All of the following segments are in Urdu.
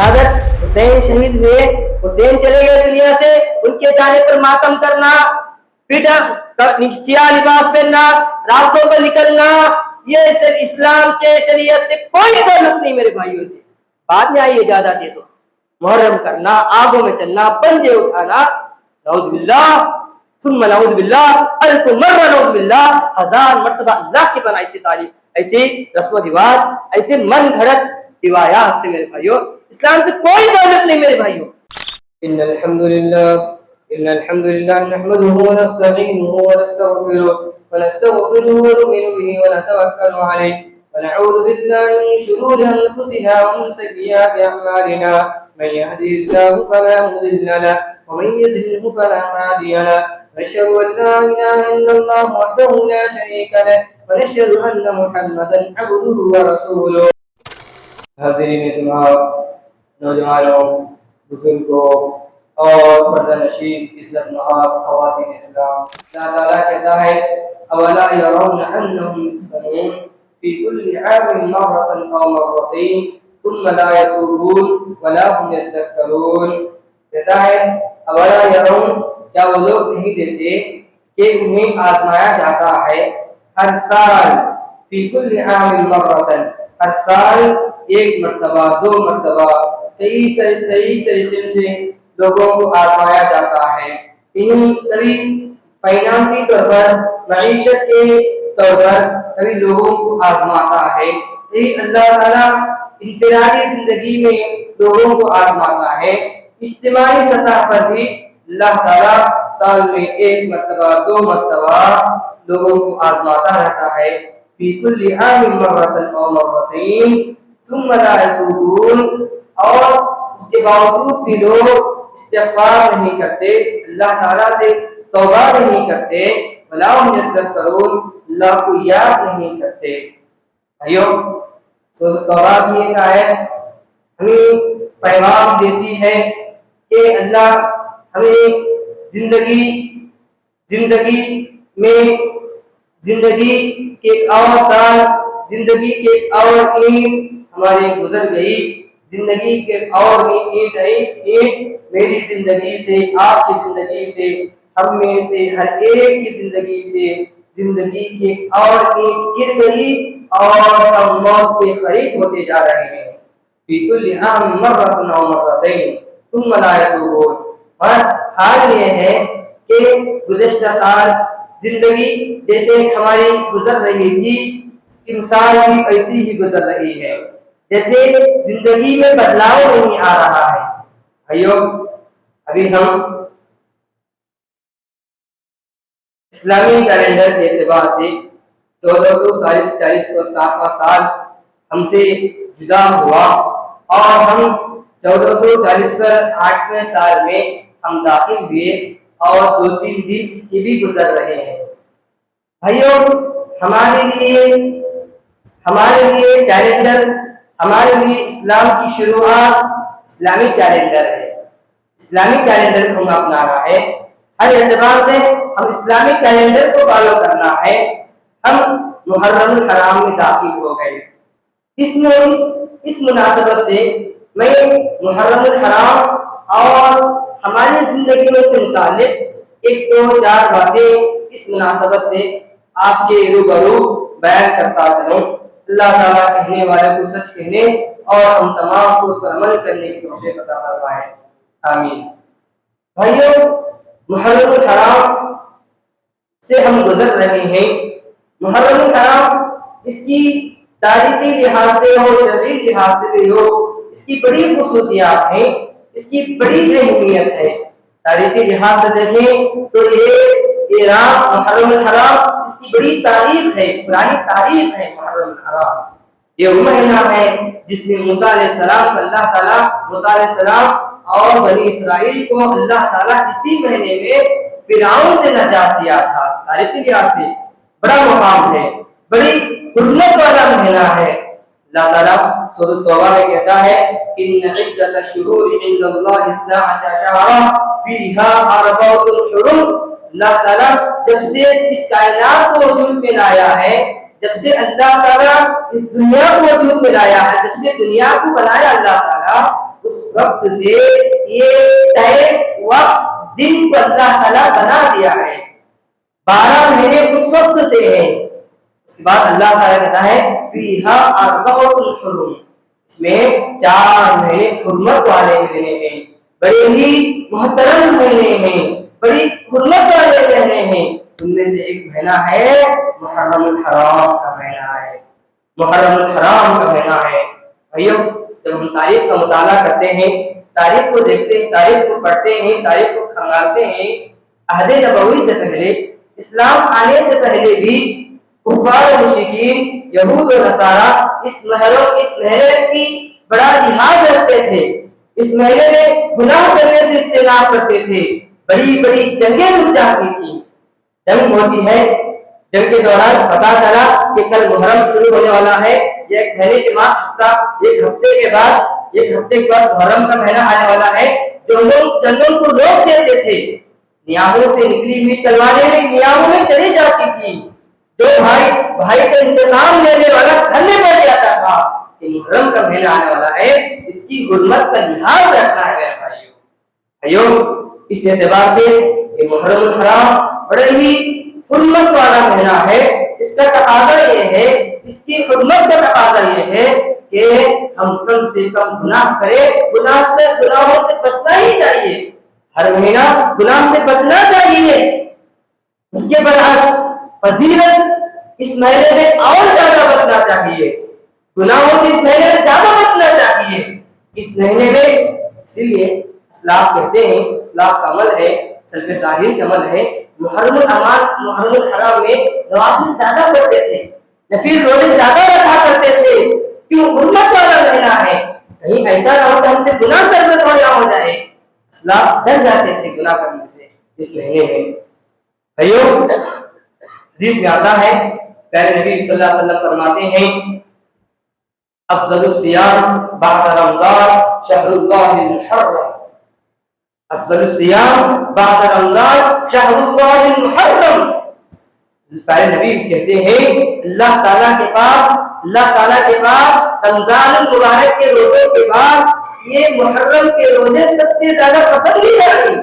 حضرت حسین شہید ہوئے، حسین چلے گئے دنیا سے، ان کے جانے پر ماتم کرنا، سیاہ لباس پہننا، راستوں پر نکلنا، یہ اسلام کے شریعت سے کوئی تعلق نہیں میرے بھائیوں سے۔ بعد میں آئی اجازت یہ محرم کرنا، آگوں میں چلنا، پنجے اٹھانا، نعوذ باللہ ثم نعوذ باللہ، الف مرہ نعوذ باللہ، ہزار مرتبہ اللہ کی پناہ سے تعلیم، ایسی رسم و رواج، ایسے من گھڑت روایات سے میرے بھائیوں اسلام سے کوئی تعلق نہیں میرے بھائیوں۔ ان الحمد للہ نحمده ونستعینه ونستغفره ونؤمن به ونتوکل علیہ ونعوذ باللہ من شرور انفسنا ومن سیئات اعمالنا، من يهده الله فلا مضل له ومن يضلل فلا هادي له، نشهد ان لا اله الا الله وحده لا شريك له ونشهد ان محمدا عبده ورسوله۔ حاضرین جماعت، نوجوانوں، بزرگوں اور پردہ نشین عزت مآب خواتین اسلام، اللہ تعالیٰ کہتا ہے اولا یرون انہم یفتنون فی کل عام مرۃ او مرتین ثم لا یتوبون ولا هم یستغفرون۔ کہتا ہے اولا یرون، کیا وہ لوگ نہیں دیتے کہ انہیں آزمایا جاتا ہے ہر سال، فی کل عام مرۃ، ہر سال ایک مرتبہ، دو مرتبہ، کئی طریقے سے لوگوں کو آزمایا جاتا ہے، کبھی فائنانسی طور پر، معیشت کے طور پر کبھی لوگوں کو آزماتا ہے، کبھی اللہ تعالیٰ انفرادی زندگی میں لوگوں کو آزماتا ہے، اجتماعی سطح پر بھی اللہ تعالیٰ سال میں ایک مرتبہ، دو مرتبہ لوگوں کو آزماتا رہتا ہے، فی کل عام مرۃ او مرتین ثم لا یتوبون، اور اس کے باوجود بھی لوگ استغفار نہیں کرتے، اللہ تعالیٰ سے توبہ نہیں کرتے، ولا هم یستغفرون، اللہ کو یاد نہیں کرتے۔ بھائیو، سورۃ توبہ کی ایک آیت ہمیں پیغام دیتی ہے کہ اللہ ہمیں زندگی میں زندگی کے ایک اور سال، زندگی کے ایک اور اینٹ ہماری گزر گئی، زندگی کے اور بھی اینٹ میری زندگی سے، آپ کی زندگی سے، ہم میں سے ہر ایک کی زندگی سے زندگی کی ایک اور اینٹ گر گئی اور ہم موت کے قریب ہوتے جا رہے ہیں۔ فی کل عام مرۃ او مرتین ثم لا یتوبون، اور حال یہ ہے کہ گزشتہ سال زندگی جیسے ہماری گزر رہی تھی، انسان بھی ایسی ہی گزر رہی ہے، جیسے زندگی میں بدلاؤ نہیں آ رہا ہے۔ بھائیو، ابھی ہم اسلامی کیلنڈر کے اعتبار سے 1440 کو 7واں سال ہم سے جدا ہوا، اور ہم 1440 پر 8ویں سال میں ہم داخل ہوئے، اور 2-3 دن اس کے بھی گزر رہے ہیں۔ بھائیو، ہمارے لیے کیلنڈر، ہمارے لیے اسلام کی شروعات اسلامی کیلنڈر ہے، اسلامی کیلنڈر کو ہم اپنانا ہے، ہر اعتبار سے ہم اسلامی کیلنڈر کو فالو کرنا ہے۔ ہم محرم الحرام میں داخل ہو گئے، اس مناسبت سے میں محرم الحرام اور ہماری زندگیوں سے متعلق 1-2-4 باتیں اس مناسبت سے آپ کے روبرو بیان کرتا چلوں۔ اللہ تعالیٰ کہنے والے کو سچ کہنے اور ہم تمام کو اس پر عمل کرنے کی توفیق عطا فرمائے، آمین۔ بھائیو، محرم الحرام سے ہم گزر رہے ہیں۔ محرم الحرام اس کی تاریخی لحاظ سے ہو، شرعی لحاظ سے بھی ہو، اس کی بڑی خصوصیات ہیں، اس کی بڑی اہمیت ہے۔ تاریخی لحاظ سے دیکھیں تو یہ محرم الحرام اس کی بڑی تاریخ ہے، پرانی تاریخ ہے۔ محرم الحرام یہ وہ مہینہ ہے جس میں موسیٰ علیہ السلام کا اللہ تعالیٰ، موسیٰ علیہ السلام اور بنی اسرائیل کو اللہ تعالیٰ اسی مہینے میں فرعون سے نجات دیا تھا۔ تاریخی لحاظ سے بڑا مقام ہے، بڑی حرمت والا مہینہ ہے۔ اللہ تعالیٰ سورۃ توبہ میں کہتا ہے ان عدۃ الشہور عند اللہ 12 شہرا فیہا 4 حرم۔ اللہ تعالیٰ جب سے اس کائنات کو وجود میں لایا ہے، جب سے اللہ تعالیٰ اس دنیا کو وجود میں لایا ہے، جب سے دنیا کو بنایا اللہ تعالیٰ، اس وقت سے یہ طے وقت دن کو اللہ تعالیٰ بنا دیا ہے. 12 مہینے اس وقت سے ہیں. اس کے بعد اللہ تعالیٰ کہتا ہے فیہا اربعۃ حرم، اس میں 4 مہینے حرمت والے مہینے ہیں، بڑے ہی محترم مہینے ہیں، بڑی حرمت والے مہینے ہیں. ان میں سے ایک مہینہ ہے محرم الحرام کا مہینہ ہے. محرم الحرام کا مہینہ ہے. بھائیو، جب ہم تاریخ کا مطالعہ کرتے ہیں، تاریخ کو دیکھتے ہیں، تاریخ کو پڑھتے ہیں، تاریخ کو کھنگالتے ہیں، عہد نبوی سے پہلے، اسلام آنے سے پہلے بھی کفار و مشرکین، یہود و نصارہ اس مہینے کی بڑا لحاظ رکھتے تھے. اس مہینے میں گناہ کرنے سے اجتناب کرتے تھے. بڑی بڑی جنگیں رک جاتی تھیں. جنگ ہوتی ہے، جنگ کے دوران پتا چلا کہ کل محرم شروع ہونے والا ہے، یہ ایک مہینے کے بعد ایک ہفتے کے بعد محرم کا مہینہ آنے والا ہے. جو لوگ جنگوں کو روک دیتے تھے، نیاموں سے نکلی ہوئی تلواریں بھی نیاموں میں چلی جاتی تھی. جو بھائی کا انتظام لینے والا گھر میں بیٹھ جاتا تھا کہ محرم کا مہینہ آنے والا ہے، اس کی حرمت کا لحاظ رکھنا ہے میرے بھائیوں. اس اعتبار سے کہ محرم الحرام بڑے ہی حرمت والا مہینہ ہے. اس کا تقاضا یہ ہے، اس کی حرمت کا تقاضا یہ ہے کہ ہم کم سے کم گناہ کریں. گناہوں سے بچنا ہی چاہیے. ہر مہینہ گناہ سے بچنا چاہیے. اس کے برعکس فضیلت اس مہینے میں اور زیادہ بچنا چاہیے. گناہوں سے اس مہینے میں زیادہ بچنا چاہیے. اس مہینے میں اسی لیے اسلاف کہتے ہیں، اسلاف کا عمل ہے، سلف صالحین کا عمل ہے، محرم الحرام میں نوافل زیادہ پڑھتے تھے، نفل روزے زیادہ رکھا کرتے تھے. کیوں؟ حرمت والا مہینہ ہے. کہیں ایسا نہ ہو کہ ہم سے گناہ سرزد ہو جائے. اسلاف ڈر جاتے تھے گناہ کرنے سے اس مہینے میں. حدیث میں آتا ہے، پیارے نبی صلی اللہ علیہ وسلم فرماتے ہیں افضل الصیام بعد رمضان شہر اللہ المحرم. افضل الصیام بعد رمضان شہر اللہ المحرم. پیارے نبی کہتے ہیں اللہ تعالیٰ کے پاس رمضان المبارک کے روزوں کے بعد یہ محرم کے روزے سب سے زیادہ پسندیدہ ہیں.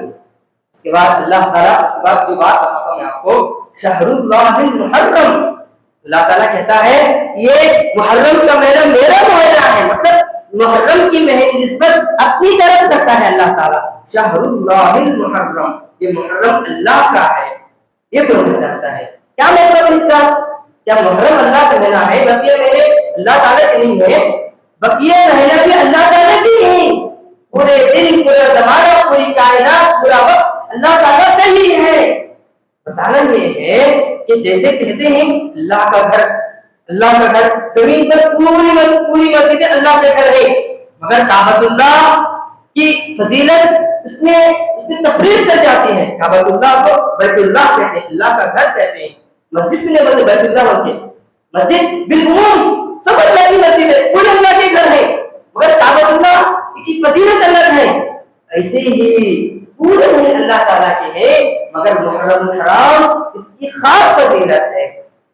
اس کے بعد اللہ تعالیٰ، اس کے بعد جو بات بتاتا ہوں میں آپ کو، شہر اللہ المحرم. اللہ تعالیٰ کہتا ہے یہ محرم کا مہینہ میرا مہینہ ہے. مطلب محرم کی نسبت اپنی طرف کرتا ہے اللہ تعالیٰ. شہر اللہ المحرم، یہ محرم اللہ کا ہے. یہ بولنا چاہتا ہے. کیا مطلب ہے اس کا؟ کیا محرم اللہ کا مہینہ ہے، بقیہ مہینے اللہ تعالیٰ کے نہیں ہے؟ بقیہ مہینہ بھی اللہ تعالیٰ کی نہیں. پورے دن، پورا زمانہ، پوری کائنات، پورا وقت اللہ تعالیٰ کا ہی ہے. بتانا یہ ہے کہ جیسے کہتے ہیں اللہ کا گھر زمین پر پوری مسجد اللہ کا گھر ہے، مگر کعبۃ اللہ کی فضیلت اس میں تفریق کر جاتی ہے. کعبۃ اللہ کو بیت اللہ کہتے ہیں، اللہ کا گھر کہتے ہیں. مسجد بھی نہیں بولتے، بیت اللہ بولتے. مسجد بالعموم سب اللہ کی مسجد ہے، پورے اللہ کے گھر ہے، مگر کعبۃ اللہ کی فضیلت الگ ہے. ایسے ہی پورے مہینے اللہ تعالیٰ کے ہیں، مگر محرم الحرام اس کی خاص فضیلت ہے.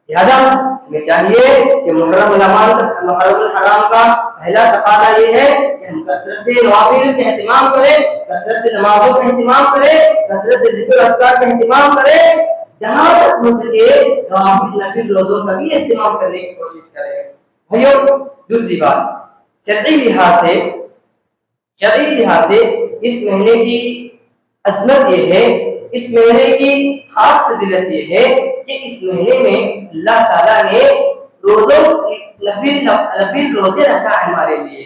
لہذا ہمیں چاہیے کہ محرم الحرام کا پہلا تقاضا یہ ہے کہ ہم کثرت سے نوافل کا اہتمام کریں، کثرت سے نمازوں کا اہتمام کریں، کثرت سے ذکر اذکار کا اہتمام کریں. جہاں تک ہو سکے نوافل نفل روزوں کا بھی اہتمام کرنے کی کوشش کریں. بھائیو، دوسری بات، شرعی لحاظ سے اس مہینے کی عظمت یہ ہے، اس مہینے کی خاص فضیلت یہ ہے کہ اس مہینے میں اللہ تعالیٰ نے نفل روزے رکھا ہے ہمارے لیے.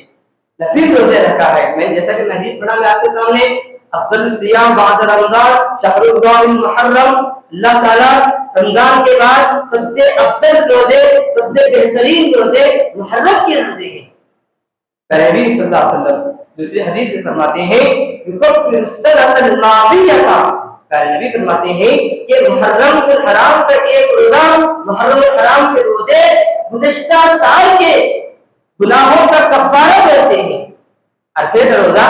نفل روزے رکھا ہے. میں جیسا کہ حدیث پڑھا میں آپ کے سامنے، افضل الصیام بعد رمضان شہر اللہ المحرم. اللہ تعالیٰ رمضان کے بعد سب سے افضل روزے، سب سے بہترین روزے محرم کے روزے ہیں. نبی صلی اللہ علیہ وسلم دوسری حدیث میں فرماتے ہیں یکفر السنۃ الماضیہ. پیارے نبی فرماتے ہیں کہ محرم الحرام کا ایک روزہ، محرم الحرام کے روزے گزشتہ سال کے گناہوں کا کفارہ کرتے ہیں. عرفے کا روزہ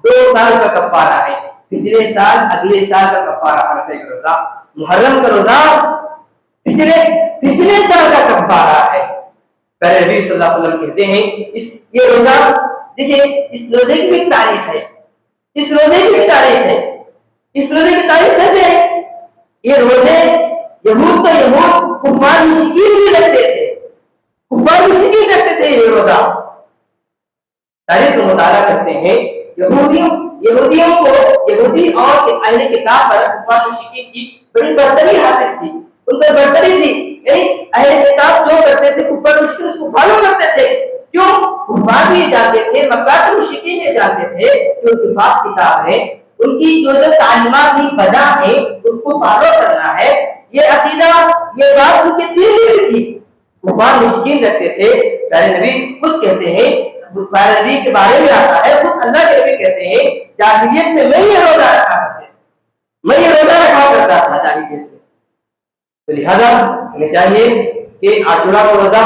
2 سال کا کفارہ ہے، پچھلے سال اگلے سال کا کفارہ عرفے کا روزہ. محرم کا روزہ پچھلے سال کا کفارہ ہے. پیارے نبی صلی اللہ علیہ وسلم کہتے ہیں یہ روزہ دیکھیے اس روزے کی بھی تاریخ ہے، اس روزے کی بھی تاریخ ہے، اس روزے کی تاریخ کیسے ہے؟ یہ روزے یہود تو یہود کفار مشرکین بھی رکھتے تھے، کفار مشرکین رکھتے تھے یہ روزہ۔ تاریخ کا مطالعہ کرتے ہیں، یہودیوں کو، یہودی اور اہل کتاب پر کفار مشرکین کی بڑی برتری حاصل تھی، ان پر برتری تھی، یعنی اہل کتاب جو کرتے تھے کفار مشرکین اس کو فالو کرتے تھے۔ کیوں؟ کفار بھی جانتے تھے، مکہ کے مشرکین یہ جانتے تھے کہ ان کے پاس کتاب ہے، ان کی جو تعلیمات ہیں بجا ہے اس کو فالو کرنا ہے، یہ عقیدہ یہ بات ان کے دل میں بھی تھی، کفار مشرکین رکھتے تھے۔ پیارے نبی خود کہتے ہیں، پیارے نبی کے بارے میں آتا ہے، خود اللہ کے نبی کہتے ہیں جاہلیت میں میں یہ روزہ رکھا کرتے، میں یہ روزہ رکھا کرتا تھا جاہلیت میں۔ تو لہذا ہمیں چاہیے کہ عاشورہ کو روزہ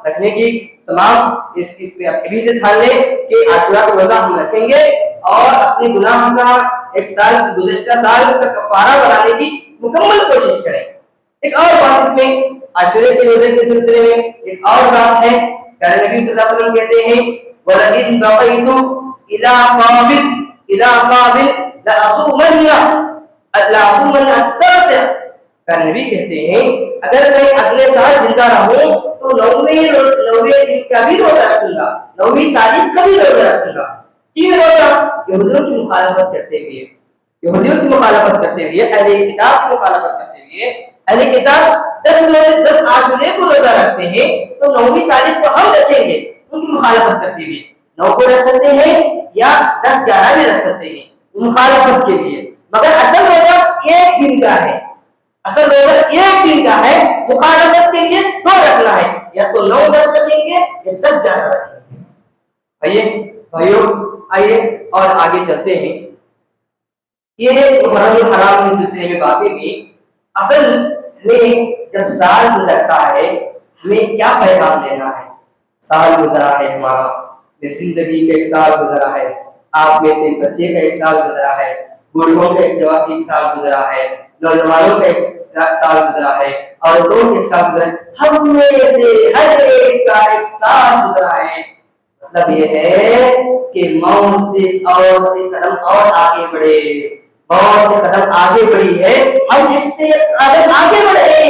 رکھنے کی تمام اس پہ ابھی سے ٹھان لیں کہ عاشورہ کو روزہ ہم رکھیں گے اور اپنے گناہ کا ایک سال گزشتہ سال کا کفارہ بنانے کی مکمل کوشش کریں۔ ایک اور بات اس میں عاشورے کے روزے کے سلسلے میں ایک اور بات ہے، پیارے نبی صلی اللہ علیہ وسلم کہتے ہیں وَلَئِن بَقَيْتُ إِلَىٰ قَابِلٍ لَأَصُومَنَّ التَّاسِعَ۔ پیارے نبی کہتے ہیں اگر میں اگلے سال زندہ رہوں تو 9ویں دن کا بھی روزہ رکھوں گا، 9ویں تاریخ کا بھی روزہ رکھوں گا۔ تین روزہ یہودیوں کی مخالفت کرتے ہوئے، یہودیوں کی مخالفت کرتے ہوئے، اہل کتاب کی مخالفت کرتے ہوئے، اہل کتاب 10 عاشورے کو روزہ رکھتے ہیں تو 9ویں تاریخ کو ہم رکھیں گے، ان کی مخالفت کرتے ہوئے 9 کو رکھ سکتے ہیں یا 10 11 بھی رکھ سکتے ہیں مخالفت کے لیے، مگر اصل روزہ ایک دن کا ہے، اصل روزہ ایک دن کا ہے، مخالفت کے لیے 2 رکھنا ہے، یا تو 9 10 رکھیں گے یا 10 11 رکھیں گے۔ بھائیوں آئیے اور آگے چلتے ہیں، یہ محرم الحرام کے سلسلے میں باتیں ہوئی۔ اصل ہمیں جب سال گزرتا ہے ہمیں کیا پیغام لینا ہے؟ سال گزرا ہے ہمارا، میری زندگی کا ایک سال گزرا ہے، آپ میں سے بچے کا ایک سال گزرا ہے، بوڑھوں کا ایک سال گزرا ہے، نوجوانوں کا ایک سال گزرا ہے، عورتوں کا ایک سال گزرا ہے، ہم میں سے ہر ایک کا ایک سال گزرا ہے۔ مطلب یہ ہے کہ موت سے اور قدم اور آگے بڑھے، موت سے قدم آگے بڑھی ہے، ہم ایک سے قدم آگے بڑھے،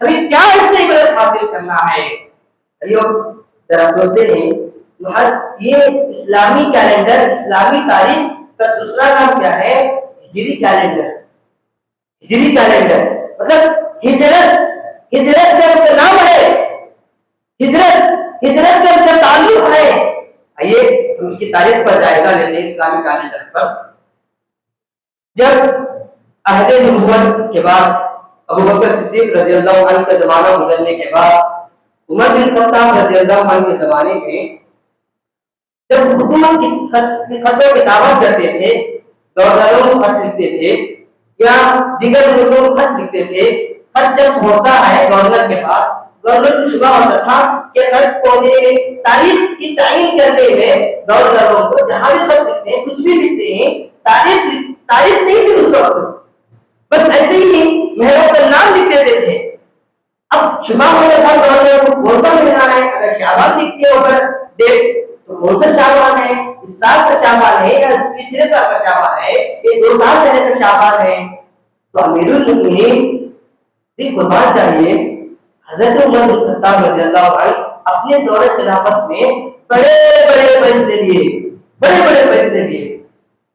ہمیں کیا اس سے عبرت حاصل کرنا ہے؟ ذرا سوچتے ہیں، یہ اسلامی کیلنڈر، اسلامی تاریخ کا دوسرا نام کیا ہے؟ ہجری کیلنڈر۔ ہجری کیلنڈر مطلب ہجرت کا اس کا نام ہے، ہجرت کا اس کا تعلق ہے۔ آئیے ہم اس کی تاریخ پر جائزہ لیتے ہیں اسلامی کیلنڈر پر۔ جب عہد نبوت کے بعد ابوبکر صدیق رضی اللہ عنہ کا زمانہ گزرنے کے بعد عمر بن خطاب رضی اللہ عنہ کے زمانے میں جب حکومت کی خطوں کی دعوت کرتے تھے، گورنروں کو خط لکھتے تھے یا دیگر ملکوں کو خط لکھتے تھے، خط جب پہنچتا ہے گورنر کے پاس، گورنر کو شبہ ہوتا تھا کہ خط پہنچے، تاریخ کی تعین کرنے میں گورنروں کو جہاں بھی خط لکھتے ہیں، کچھ بھی لکھتے ہیں، تاریخ نہیں تھی اس وقت، بس ایسے ہی مہروں کا نام لکھ دیتے تھے۔ اب شبہ ہوتا تھا گورنر کو کون سا مہینہ ہے، اگر شعبان لکھ دیا اوپر ڈیٹ تو کون سا شعبان ہے، اس سال کا شعبان ہے یا پچھلے سال کا شعبان ہے، یہ 2 سال پہلے کا شعبان ہے۔ تو امیر المؤمنین بھی قربان چاہیے، حضرت عمر بن خطاب رضی اللہ عنہ اپنے دور خلافت میں بڑے بڑے فیصلے لیے،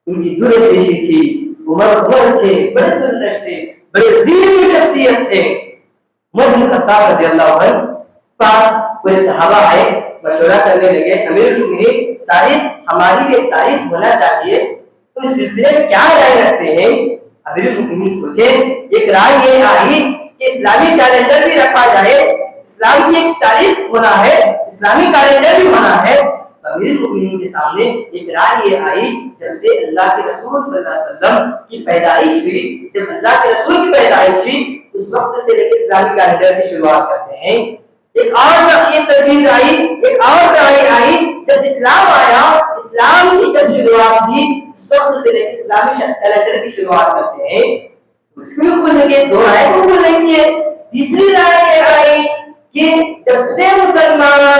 ان کی دوردرشی تھی، عمر تھے، بڑے دلدش تھے، بڑے عظیم شخصیت تھے۔ عمر بن خطاب رضی اللہ عنہ پاس کوئی صحابہ آئے، مشورہ کرنے لگے، امیر المؤمنین تاریخ ہماری بھی ایک تاریخ ہونا چاہیے، تو اس سلسلے میں کیا رائے رکھتے ہیں؟ امیر المؤمنین سوچے، ایک رائے یہ آئی کہ اسلامی کیلنڈر بھی رکھا جائے، اسلام کی ایک تاریخ ہونا ہے، اسلامی کیلنڈر بھی ہونا ہے۔ امیر المؤمنین کے سامنے ایک رائے یہ آئی، جب سے اللہ کے رسول صلی اللہ علیہ وسلم کی پیدائش ہوئی، جب اللہ کے رسول کی پیدائش ہوئی اس وقت سے لے کے اسلامی کیلنڈر کی شروعات کرتے ہیں۔ ایک اور یہ تجویز آئی، ایک اور رائے آئی، جب اسلام آیا، اسلام کی جب شروعات ہوئی اس وقت سے لے کے اسلامی کیلنڈر کی شروعات کرتے ہیں۔ اس کو بھی قبول نہیں کیے، 2 رائے کو قبول نہیں کیے۔ تیسری رائے یہ آئی کہ جب سے مسلمان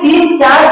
3-4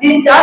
3-4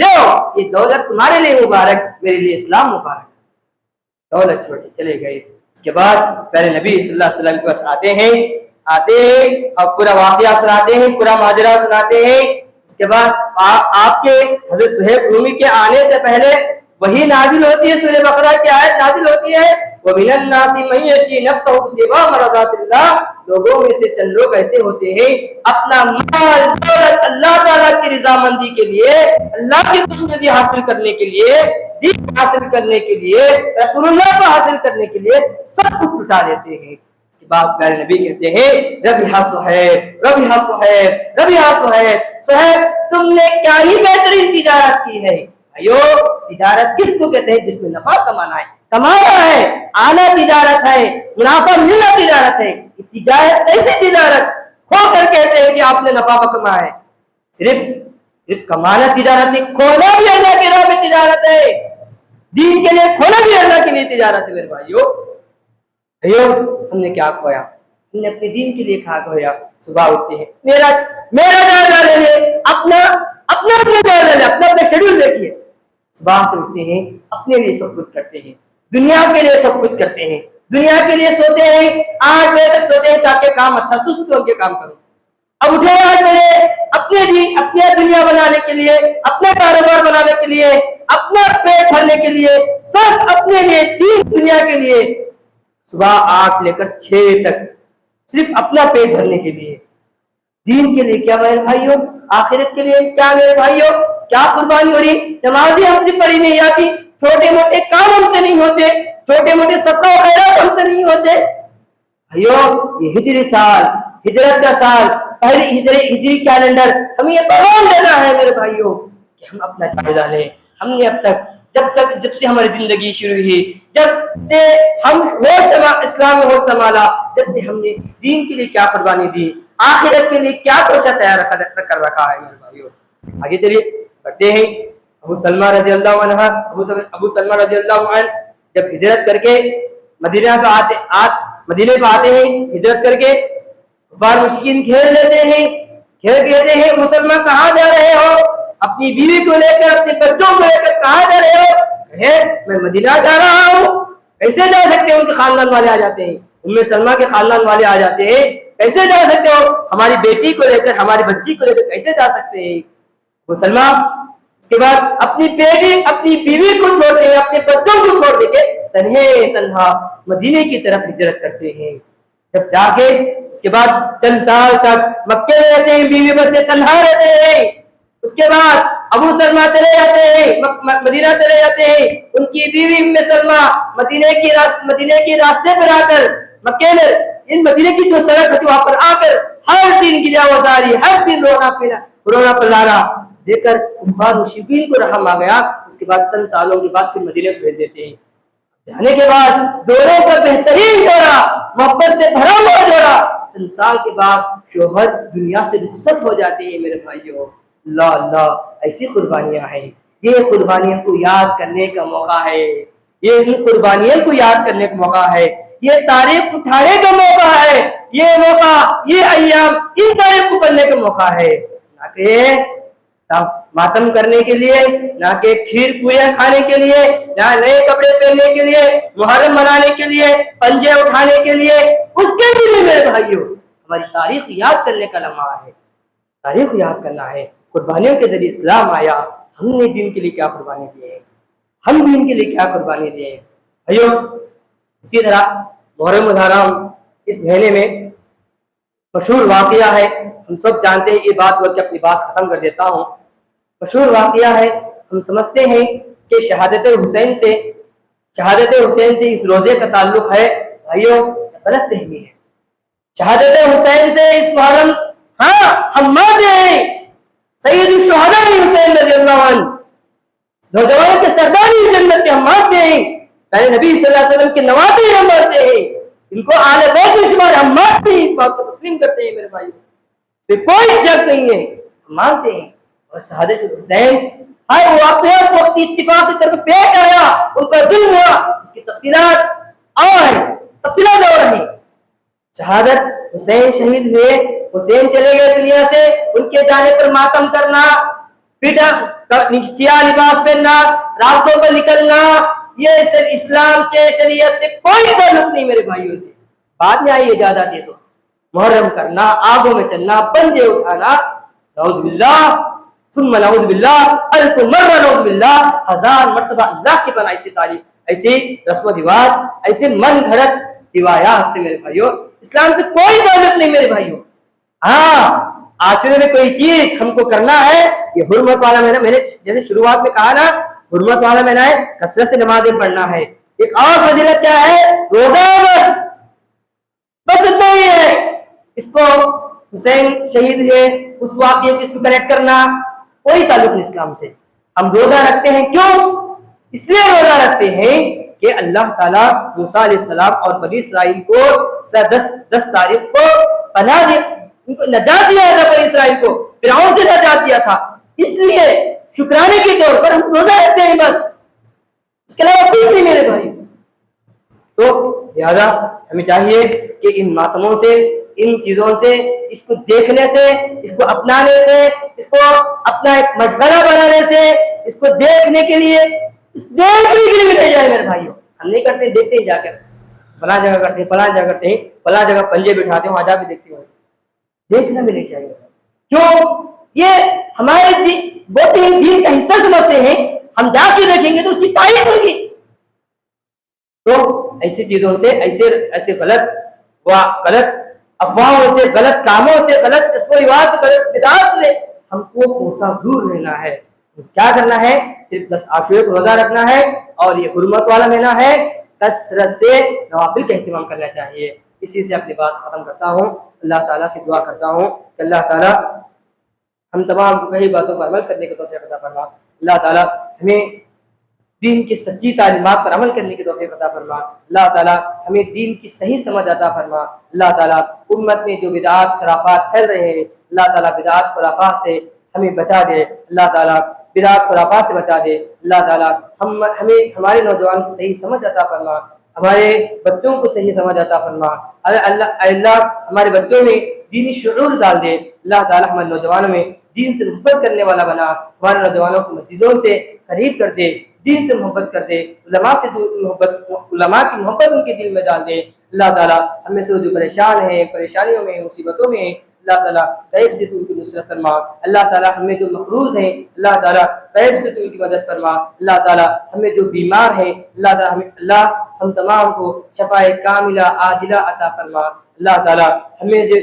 لو یہ دولت تمہارے لیے مبارک، میرے لیے اسلام مبارک۔ دولت چھوڑ کے چلے گئے۔ اس کے بعد پیارے نبی صلی اللہ علیہ وسلم کے پاس آتے ہیں اور پورا واقعہ سناتے ہیں، پورا ماجرا سناتے ہیں۔ اس کے بعد آپ کے حضرت صہیب رومی کے آنے سے پہلے وہی نازل ہوتی ہے، سورہ بقرہ کی آیت نازل ہوتی ہے، وَمِنَ النَّاسِ مَن يَشْرِي نَفْسَهُ ابْتِغَاءَ مَرْضَاتِ اللَّهِ، لوگوں میں سے چند لوگ ایسے ہوتے ہیں اپنا مال دولت اللہ تعالیٰ کی رضامندی کے لیے، اللہ کی خوشنودی حاصل کرنے کے لیے، دین حاصل کرنے کے لیے، رسول اللہ کو حاصل کرنے کے لیے سب کچھ لٹا دیتے ہیں۔ اس کے بعد پیارے نبی کہتے ہیں ربیہ صہیب، ربیہ صہیب، ربیہ صہیب، صہیب تم نے کیا ہی بہترین تجارت کی ہے۔ بھائیو تجارت کس کو کہتے ہیں؟ جس میں نفع کمانا ہے، کمانا ہے، آنا تجارت ہے، منافع ملنا تجارت ہے۔ تجارت ایسی تجارت کھو کر کہتے ہیں کہ آپ نے نفع کمایا ہے، صرف کمانا تجارت نہیں، کھونا بھی اللہ کی راہ میں تجارت ہے، دین کے لیے کھونا بھی اللہ کے لیے تجارت ہے۔ میرے بھائیو ہم نے کیا کھویا؟ ہم نے اپنے دین کے لیے کھا کھویا۔ صبح اٹھتے ہیں، میرا جائزہ لے لیں، اپنا جائزہ لیں، اپنا شیڈول دیکھیے۔ صبح سے اٹھتے ہیں، اپنے لیے سب کچھ کرتے ہیں، دنیا کے لیے سب کچھ کرتے ہیں، دنیا کے لیے سوتے ہیں، 8 بجے تک سوتے ہیں تاکہ کام اچھا سست سو کے کام کروں۔ اب اٹھے 8 بجے اپنے دین، اپنے دنیا بنانے کے لیے، اپنا کاروبار بنانے کے لیے، اپنا پیٹ بھرنے کے لیے، سب اپنے لیے، دین دنیا کے لیے، صبح 8 لے کر 6 تک صرف اپنا پیٹ بھرنے کے لیے، دین کے لیے کیا میرے بھائیوں؟ آخرت کے لیے کیا میرے بھائیوں؟ کیا قربانی ہو رہی؟ نمازیں ہم سے پڑھی نہیں آتی، چھوٹے موٹے کام ہم سے نہیں ہوتے، چھوٹے موٹے صدقہ و خیرات ہم سے نہیں ہوتے۔ بھائیوں یہ ہجری سال، ہجرت کا سال، پہلی ہجری کیلنڈر، ہمیں یہ پیغام دینا ہے میرے بھائیوں کہ ہم اپنا جائزہ لیں۔ ہم نے اب تک جب سے ہماری زندگی شروع ہوئی، جب سے ہم اسلام میں ہوش سنبھالا، جب سے ہم نے دین کے لیے کیا قربانی دی، آخرت کے لیے کیا کوشش تیار کر رکھا ہے میرے بھائیوں۔ آگے چلیے بڑھتے ہیں۔ ابو سلمہ رضی اللہ عنہ جب ہجرت کر کے مدینے کو آتے ہیں، ہجرت کر کے کفار مشرکین گھیر لیتے ہیں، کہتے ہیں مسلمان کہاں جا رہے ہو؟ اپنی بیوی کو لے کر، اپنے بچوں کو لے کر کہاں جا رہے ہو؟ میں مدینہ جا رہا ہوں۔ کیسے جا سکتے ہیں؟ ان کے خاندان والے آ جاتے ہیں، ام سلمہ کے خاندان والے آ جاتے ہیں، کیسے جا سکتے ہو؟ ہماری بیٹی کو لے کر، ہماری بچی کو لے کر کیسے جا سکتے ہیں؟ وہ سلمہ اس کے بعد اپنی بیٹی، اپنی بیوی کو چھوڑ کے، اپنے بچوں کو چھوڑ دے کے تنہا مدینے کی طرف ہجرت کرتے ہیں۔ جب جا کے اس کے بعد چند سال تک مکے میں رہتے ہیں، بیوی بچے تنہا رہتے ہیں۔ اس کے بعد ابو سلمہ چلے جاتے ہیں، مدینہ چلے جاتے ہیں، ان کی بیوی ام سلمہ مدینے کے راستے پر آ کر، مکے میں مدینے کی جو سڑک تھی وہاں پر آ کر ہر دن گریا وزاری، ہر دن رونا پلانا دے کر کفار مشرکین کو رحم آ گیا۔ اس کے بعد چند سالوں کے بعد پھر مدینے کو بھیج دیتے ہیں۔ جانے کے بعد دونوں کا بہترین جوڑا، محبت سے بھرا ہوا جوڑا، چند سال کے بعد شوہر دنیا سے رخصت ہو جاتے ہیں۔ میرے بھائیوں اللہ اللہ، ایسی قربانیاں ہیں۔ یہ قربانیوں کو یاد کرنے کا موقع ہے، یہ ان قربانیوں کو یاد کرنے کا موقع ہے، یہ تاریخ اٹھانے کا موقع ہے، یہ موقع، یہ ایام ان تاریخ کو پڑھنے کا موقع ہے، نہ کہ ماتم کرنے کے لیے، نہ کہ کھیر پوریاں کھانے کے لیے، نہ نئے کپڑے پہننے کے لیے، محرم منانے کے لیے، پنجے اٹھانے کے لیے، اس کے لیے میرے بھائیوں ہماری تاریخ یاد کرنے کا لمحہ ہے، تاریخ یاد کرنا ہے۔ قربانیوں کے ذریعے اسلام آیا، ہم نے دین کے لیے کیا قربانی دی ہے، ہم دین کے لیے کیا قربانی دیے ہیں بھائیوں۔ اسی طرح محرم الحرام اس مہینے میں مشہور واقعہ ہے، ہم سب جانتے ہیں، یہ بات بول کے اپنی بات ختم کر دیتا ہوں۔ مشہور واقعہ ہے، ہم سمجھتے ہیں کہ شہادت حسین سے اس روزے کا تعلق ہے، بھائیوں غلط فہمی ہے۔ شہادت حسین سے اس محرم، ہاں ہم مانتے ہیں سید الشہداء حسین رضی اللہ عنہ نوجوانوں کے سرداری جنت کے ہم مانتے ہیں، پہلے نبی صلی اللہ علیہ وسلم کے نوازے ہم مانتے ہیں، ان کو اہل بیت میں شمار ہم مانتے ہیں، اس بات کو تسلیم کرتے ہیں میرے بھائیوں، اس پہ کوئی شک نہیں ہے، ہم مانتے ہیں۔ اور شہادت حسین ہر واقعات وقت اتفاق کی طرف پیش آیا، ان پر ظلم ہوا، اس کی تفصیلات اور ہیں۔ شہادت حسین شہید ہوئے، حسین چلے گئے دنیا سے، ان کے جانے پر ماتم کرنا، پیٹا سیاہ لباس پہننا، راستوں پر نکلنا، یہ صرف اسلام کے شریعت سے کوئی تعلق نہیں میرے بھائیوں سے۔ بعد میں آئی اجازت دیسو، محرم کرنا، آگوں میں چلنا، پنجے اٹھانا، نعوذ باللہ ثم نعوذ باللہ، الف مرہ نعوذ باللہ، ہزار مرتبہ اللہ کی پناہ سے تعریف۔ ایسے رسم و رواج، ایسے من گھڑت روایات سے میرے بھائیوں اسلام سے کوئی تعلق نہیں میرے بھائیوں۔ ہاں عاشورے میں کوئی چیز ہم کو کرنا ہے، یہ حرمت والا مہینہ، میں نے جیسے شروعات میں کہا نا، حرمت والا مہینہ ہے، کثرت سے نمازیں پڑھنا ہے۔ ایک اور فضیلت کیا ہے؟ روزہ، بس اتنا ہی ہے۔ اس کو حسین شہید ہے اس واقعے کو اس کو کنیکٹ کرنا کوئی تعلق نہیں اسلام سے۔ ہم روزہ رکھتے ہیں کیوں؟ اس لیے روزہ رکھتے ہیں کہ اللہ تعالیٰ موسیٰ علیہ السلام اور بنی اسرائیل کو 10 تاریخ کو پناہ دی، ان کو نجات دیا تھا، بنی اسرائیل کو فرعون سے نجات دیا تھا، اس لیے شکرانے کے طور پر ہم روزہ رکھتے ہیں، بس اس کے علاوہ کچھ نہیں میرے بھائی۔ تو لہذا ہمیں چاہیے کہ ان ماتموں سے، ان چیزوں سے، اس کو دیکھنے سے، اس کو اپنانے سے، اس کو اپنا ایک مشغلہ بنانے سے، اس کو دیکھنے کے لیے بھی نہیں جائے میرے بھائیوں۔ ہم نہیں کرتے، دیکھتے ہی جا کر فلاں جگہ کرتے ہیں، فلاں جگہ کرتے ہیں، فلاں جگہ پنجے بٹھاتے ہیں، وہاں جا کے دیکھتے ہوں، دیکھنا بھی نہیں چاہیے۔ کیوں؟ یہ ہمارے دین کا حصہ سمجھتے ہیں، ہم جا کے دیکھیں گے تو اس کی تعریف ہوگی۔ تو ایسی چیزوں سے، ایسے غلط افواہوں سے، غلط کاموں سے، غلط رسم و رواج سے، غلط بدعات سے ہم کو کوساں دور رہنا ہے۔ کیا کرنا ہے؟ صرف 10 عاشورے کو روزہ رکھنا ہے، اور یہ حرمت والا مہینہ ہے، کثرت سے نوافل کا اہتمام کرنا چاہیے۔ اسی سے اپنی بات ختم کرتا ہوں۔ اللہ تعالیٰ سے دعا کرتا ہوں کہ اللہ تعالیٰ ہم تمام کو کئی باتوں پر عمل کرنے کی توفیق عطا فرما۔ اللہ تعالیٰ ہمیں دین کی سچی تعلیمات پر عمل کرنے کی توفیق عطا فرما۔ اللہ تعالیٰ ہمیں دین کی صحیح سمجھ عطا فرما۔ اللہ تعالیٰ امت میں جو بدعات خرافات پھیل رہے ہیں، اللہ تعالیٰ بدعات خرافات سے ہمیں بچا دے۔ اللہ تعالیٰ بدعات خرافات سے بچا دے۔ اللہ تعالیٰ ہمیں ہمارے نوجوان کو صحیح سمجھ عطا فرما، ہمارے بچوں کو صحیح سمجھ عطا فرما۔ اللہ ہمارے بچوں میں دینی شعور ڈال دے۔ اللہ تعالیٰ ہمارے نوجوانوں میں دین سے محبت کرنے والا بنا، ہمارے نوجوانوں کو مسجدوں سے قریب کر دے، دین سے محبت کر دے، علماء کی محبت ان کے دل میں ڈال دے۔ اللہ تعالیٰ ہمیں سے جو پریشان ہیں، پریشانیوں میں، مصیبتوں میں ہیں، اللہ تعالیٰ غیب سے تو ان کی نصرت فرما۔ اللہ تعالیٰ ہمیں جو مقروض ہیں، اللہ تعالیٰ غیب سے تو ان کی مدد فرما۔ اللہ تعالیٰ ہمیں جو بیمار ہیں، اللہ تعالیٰ ہم تمام کو شفاء کاملہ عاجلہ عطا فرما۔ اللہ تعالیٰ ہمیں سے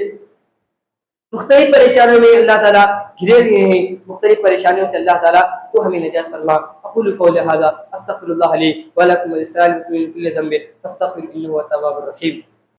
مختلف پریشانیوں میں اللہ تعالیٰ گھرے ہوئے ہیں، مختلف پریشانیوں سے اللہ تعالیٰ تو ہمیں نجات فرما۔ اقول قولی ھذا استغفر اللہ لی ولکم ولسائر المسلمین من کل ذنب فاستغفروہ انہ ھو التواب الرحیم۔